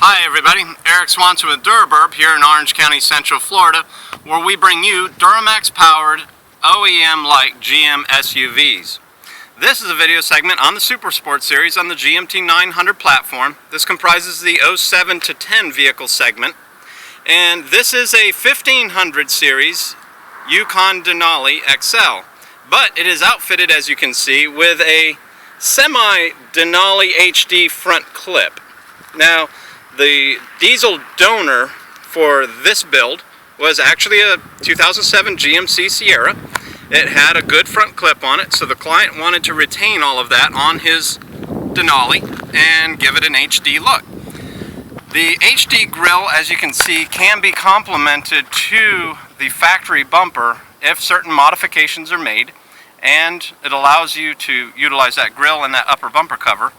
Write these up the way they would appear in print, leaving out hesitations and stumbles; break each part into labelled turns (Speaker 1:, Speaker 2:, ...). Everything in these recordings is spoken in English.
Speaker 1: Hi everybody, Eric Swanson with DuraBurb here in Orange County, Central Florida, where we bring you Duramax powered OEM-like GM SUVs. This is a video segment on the Super Sport series on the GMT 900 platform. This comprises the 07 to 10 vehicle segment, and this is a 1500 series Yukon Denali XL, but it is outfitted, as you can see, with a semi-Denali HD front clip. Now, the diesel donor for this build was actually a 2007 GMC Sierra. It had a good front clip on it, so the client wanted to retain all of that on his Denali and give it an HD look. The HD grille, as you can see, can be complemented to the factory bumper if certain modifications are made, and it allows you to utilize that grille and that upper bumper cover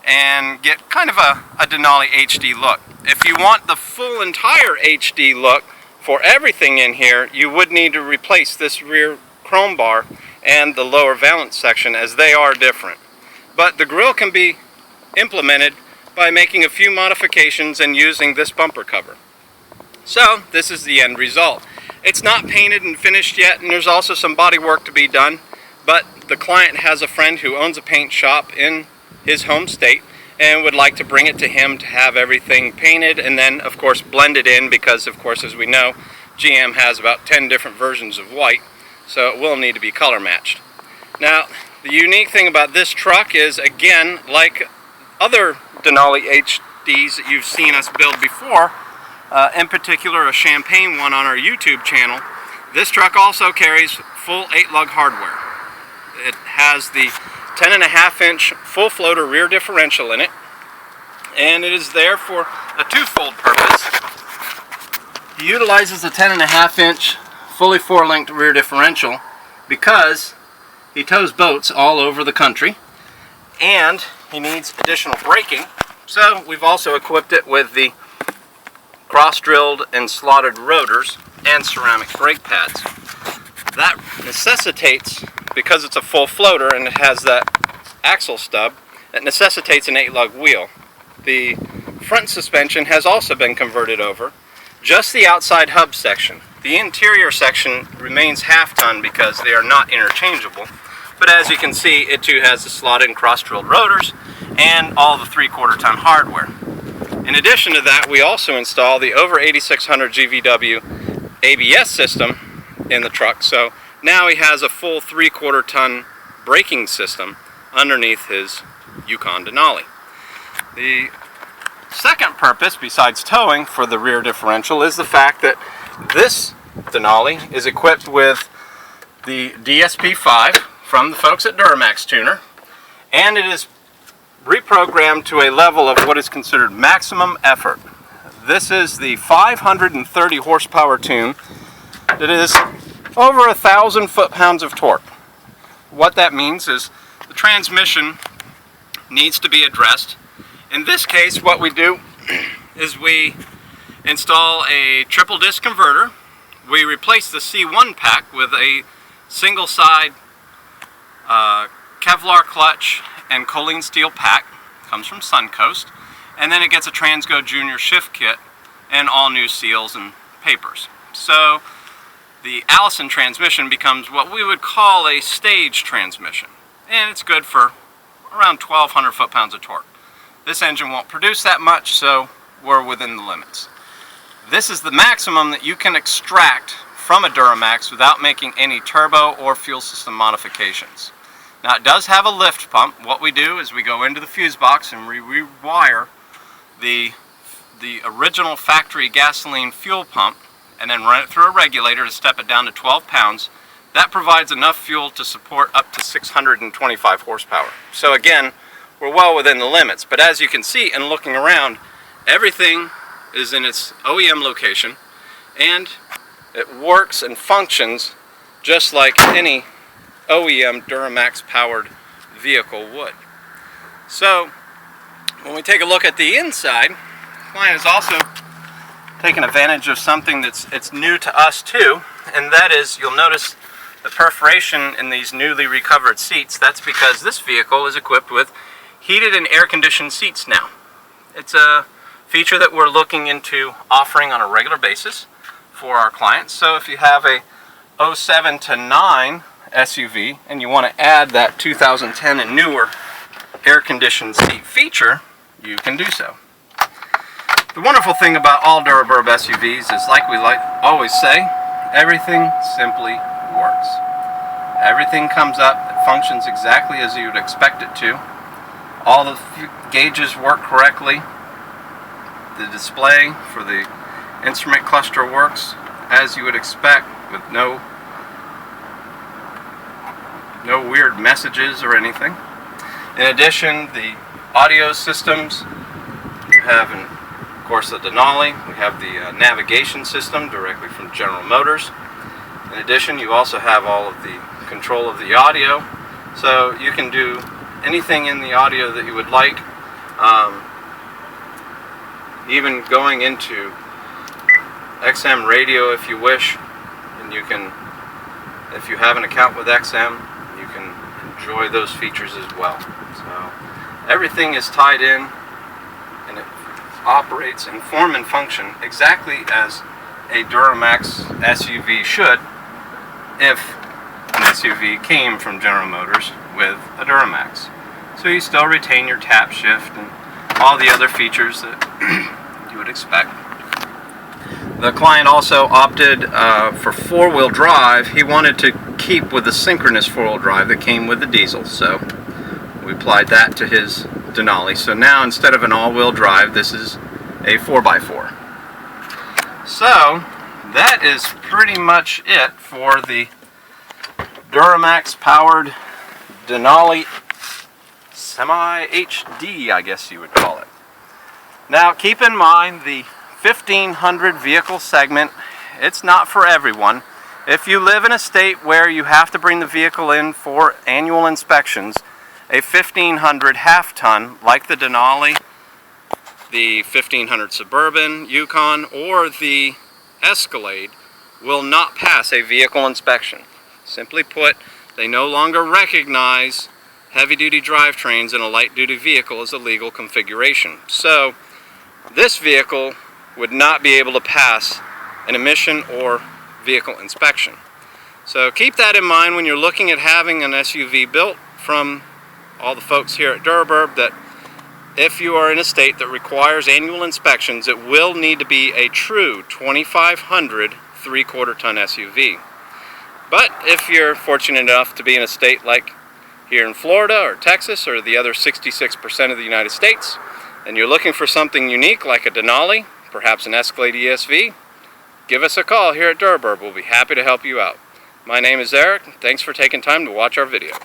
Speaker 1: and get kind of a Denali HD look. If you want the full entire HD look for everything in here, you would need to replace this rear chrome bar and the lower valance section, as they are different. But the grille can be implemented by making a few modifications and using this bumper cover. So this is the end result. It's not painted and finished yet, and there's also some body work to be done, but the client has a friend who owns a paint shop in his home state and would like to bring it to him to have everything painted and then of course blended in, because of course, as we know, GM has about 10 different versions of white, so it will need to be color matched. Now, the unique thing about this truck is, again, like other Denali HDs that you've seen us build before, in particular a champagne one on our YouTube channel, this truck also carries full 8-lug hardware. It has the 10.5-inch full floater rear differential in it, and it is there for a twofold purpose. He utilizes the 10.5-inch fully four-linked rear differential because he tows boats all over the country and he needs additional braking, so we've also equipped it with the cross-drilled and slotted rotors and ceramic brake pads. That necessitates, because it's a full floater and it has that axle stub, it necessitates an 8-lug wheel. The front suspension has also been converted over, just the outside hub section. The interior section remains half-ton because they are not interchangeable, but as you can see, it too has the slotted and cross-drilled rotors and all the 3/4 ton hardware. In addition to that, we also install the over 8600 GVW ABS system in the truck, so now he has a full 3/4 ton braking system underneath his Yukon Denali. The second purpose, besides towing for the rear differential, is the fact that this Denali is equipped with the DSP-5 from the folks at Duramax Tuner, and it is reprogrammed to a level of what is considered maximum effort. This is the 530 horsepower tune that is over 1,000 foot-pounds of torque. What that means is the transmission needs to be addressed. In this case, what we do is we install a triple disc converter. We replace the C1 pack with a single side Kevlar clutch and choline steel pack. Comes from Suncoast, and then it gets a Transgo Junior shift kit and all new seals and papers. So the Allison transmission becomes what we would call a stage transmission, and it's good for around 1,200 foot-pounds of torque. This engine won't produce that much, so we're within the limits. This is the maximum that you can extract from a Duramax without making any turbo or fuel system modifications. Now, it does have a lift pump. What we do is we go into the fuse box and we rewire the original factory gasoline fuel pump and then run it through a regulator to step it down to 12 pounds. That provides enough fuel to support up to 625 horsepower. So again, we're well within the limits. But as you can see in looking around, everything is in its OEM location, and it works and functions just like any OEM Duramax powered vehicle would. So when we take a look at the inside, the client is also taking advantage of something that's new to us too, and that is, you'll notice the perforation in these newly recovered seats. That's because this vehicle is equipped with heated and air conditioned seats now. It's a feature that we're looking into offering on a regular basis for our clients. So if you have a 07 to 9 SUV and you want to add that 2010 and newer air-conditioned seat feature, you can do so. The wonderful thing about all DuraBurb SUVs is, like we always say, everything simply works. Everything comes up, it functions exactly as you would expect it to. All the gauges work correctly. The display for the instrument cluster works as you would expect, with no weird messages or anything. In addition, the audio systems, you have, of course, the Denali. We have the navigation system directly from General Motors. In addition, you also have all of the control of the audio, so you can do anything in the audio that you would like, even going into XM radio if you wish, and you can, if you have an account with XM, you can enjoy those features as well. So everything is tied in, and it operates in form and function exactly as a Duramax SUV should if an SUV came from General Motors with a Duramax. So you still retain your tap shift and all the other features that you would expect. The client also opted for four-wheel drive. He wanted to keep with the synchronous four-wheel drive that came with the diesel, so we applied that to his Denali. So now, instead of an all-wheel drive, this is a 4x4. So that is pretty much it for the Duramax powered Denali Semi-HD, I guess you would call it. Now keep in mind, the 1500 vehicle segment, it's not for everyone. If you live in a state where you have to bring the vehicle in for annual inspections, a 1500 half-ton like the Denali, the 1500 Suburban, Yukon, or the Escalade will not pass a vehicle inspection. Simply put, they no longer recognize heavy-duty drivetrains in a light-duty vehicle as a legal configuration. So this vehicle would not be able to pass an emission or vehicle inspection. So keep that in mind when you're looking at having an SUV built from all the folks here at DuraBurb, that if you are in a state that requires annual inspections, it will need to be a true 2500 3/4 ton SUV. But if you're fortunate enough to be in a state like here in Florida or Texas or the other 66% of the United States, and you're looking for something unique like a Denali, perhaps an Escalade ESV, give us a call here at DuraBurb. We'll be happy to help you out. My name is Eric. Thanks for taking time to watch our video.